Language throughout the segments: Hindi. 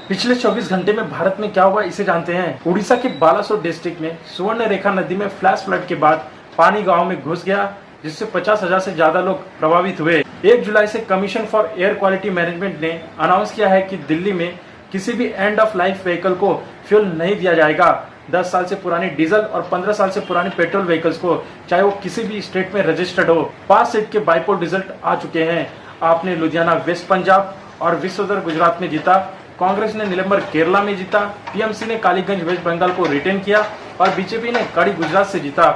पिछले 24 घंटे में भारत में क्या हुआ इसे जानते हैं। उड़ीसा के बालासोर डिस्ट्रिक्ट में सुवर्ण रेखा नदी में फ्लैश फ्लड के बाद पानी गांव में घुस गया, जिससे 50,000 से ज्यादा लोग प्रभावित हुए। 1 जुलाई से commission for air quality management ने अनाउंस किया है कि दिल्ली में किसी भी एंड ऑफ लाइफ व्हीकल को फ्यूल नहीं दिया जाएगा। 10 साल से पुरानी डीजल और 15 साल से पुरानी पेट्रोल व्हीकल्स को, चाहे वो किसी भी स्टेट में रजिस्टर्ड हो। 5 सीट के बाइपोल रिजल्ट आ चुके हैं। आपने लुधियाना वेस्ट पंजाब और विश्वोदर गुजरात में जीता, कांग्रेस ने निलंबर केरला में जीता, टीएमसी ने कालीगंज वेस्ट बंगाल को रिटेन किया और बीजेपी ने कड़ी गुजरात से जीता।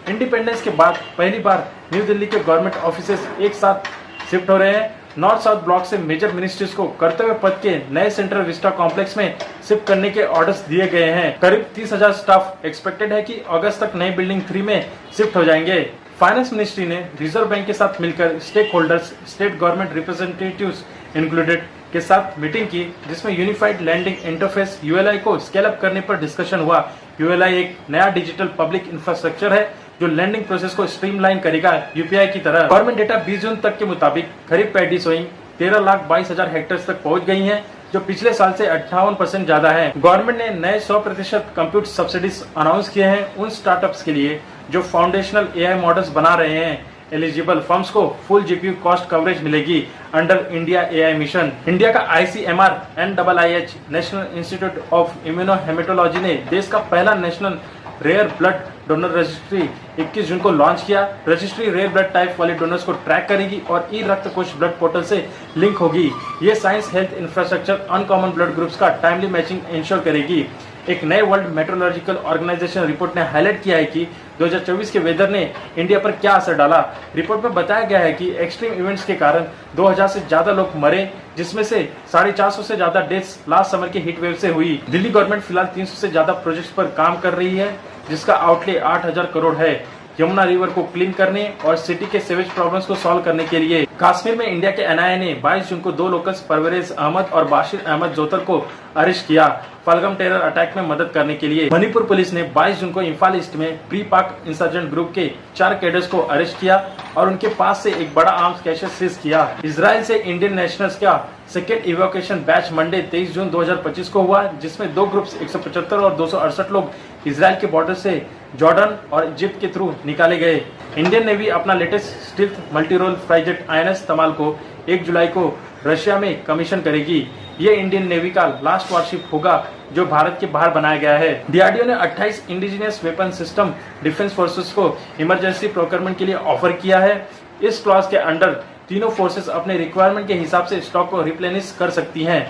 इंडिपेंडेंस के बाद पहली बार न्यू दिल्ली के गवर्नमेंट ऑफिसेस एक साथ शिफ्ट हो रहे हैं। नॉर्थ साउथ ब्लॉक से मेजर मिनिस्ट्रीज को कर्तव्य पथ के नए सेंट्रल विस्टा कॉम्प्लेक्स में शिफ्ट करने के ऑर्डर्स दिए गए हैं। करीब 30,000 स्टाफ एक्सपेक्टेड है कि अगस्त तक नई बिल्डिंग 3 में शिफ्ट हो जाएंगे। फाइनेंस मिनिस्ट्री ने रिजर्व बैंक के साथ मिलकर stakeholders, state government representatives included के साथ मीटिंग की, जिसमें यूनिफाइड लैंडिंग इंटरफेस यूएलआई को स्केल अप करने पर डिस्कशन हुआ। यूएलआई एक नया डिजिटल पब्लिक इंफ्रास्ट्रक्चर है जो लैंडिंग प्रोसेस को स्ट्रीमलाइन करेगा यूपीआई की तरह। गवर्नमेंट डेटा 20 जून तक के मुताबिक खरीफ पैडी सोइंग 13,22,000 हेक्टेयर तक पहुंच गई है, जो पिछले साल से 58% ज्यादा है। गवर्नमेंट ने नए 100% कंप्यूट सब्सिडीज अनाउंस किए हैं उन स्टार्टअप्स के लिए जो फाउंडेशनल एआई मॉडल्स बना रहे हैं। एलिजिबल फर्म्स को फुल जीपीयू कॉस्ट कवरेज मिलेगी under India AI mission. India का ICMR NIIH national institute of immunohaematology ने देश का पहला national rare blood donor registry 21 जून को लॉन्च किया। रजिस्ट्री रेयर ब्लड टाइप वाले डोनर्स को ट्रैक करेगी और ई रक्त कोष ब्लड पोर्टल से लिंक होगी। ये science health infrastructure uncommon blood groups का टाइमली मैचिंग इंश्योर करेगी। एक नए वर्ल्ड मेट्रोलॉजिकल ऑर्गेनाइजेशन रिपोर्ट ने हाईलाइट किया है कि 2024 के वेदर ने इंडिया पर क्या असर डाला। रिपोर्ट में बताया गया है कि एक्सट्रीम इवेंट्स के कारण 2000 से ज्यादा लोग मरे, जिसमें से 450 से ज्यादा डेथ्स लास्ट समर के हीट वेव से हुई। दिल्ली गवर्नमेंट फिलहाल 300 से ज्यादा प्रोजेक्ट्स पर काम कर रही है, जिसका आउटले 8,000 करोड़ है यमुना रिवर को क्लीन करने और सिटी के सीवेज प्रॉब्लम्स को सॉल्व करने के लिए। कश्मीर में इंडिया के एनआईए ने 22 जून को 2 लोकल्स परवेज अहमद और बाशिर अहमद जोतर को अरेस्ट किया, पहलगाम टेरर अटैक में मदद करने के लिए। मणिपुर पुलिस ने 22 जून को इम्फाल ईस्ट में प्री पाक इंसर्जेंट ग्रुप के 4 कैडर्स को अरेस्ट किया और उनके पास से एक बड़ा आर्म्स कैश सीज किया। इजराइल से इंडियन नेशनल्स का सेकेंड इवोकेशन बैच मंडे 23 जून 2025 को हुआ, जिसमें 2 ग्रुप्स 175 और 268 लोग इजराइल के बॉर्डर से जॉर्डन और इजिप्ट के थ्रू निकाले गए। इंडियन नेवी अपना latest stealth multi role frigate INS Tamal को 1 जुलाई को रशिया में कमीशन करेगी। ये इंडियन नेवी का लास्ट वारशिप होगा जो भारत के बाहर बनाया गया है। डीआरडीओ ने 28 indigenous weapon system defence forces को इमरजेंसी प्रोक्योरमेंट के लिए ऑफर किया है। इस क्लॉज के अंडर तीनों फोर्सेस अपने रिक्वायरमेंट के हिसाब से स्टॉक को रिप्लेनिश कर सकती हैं।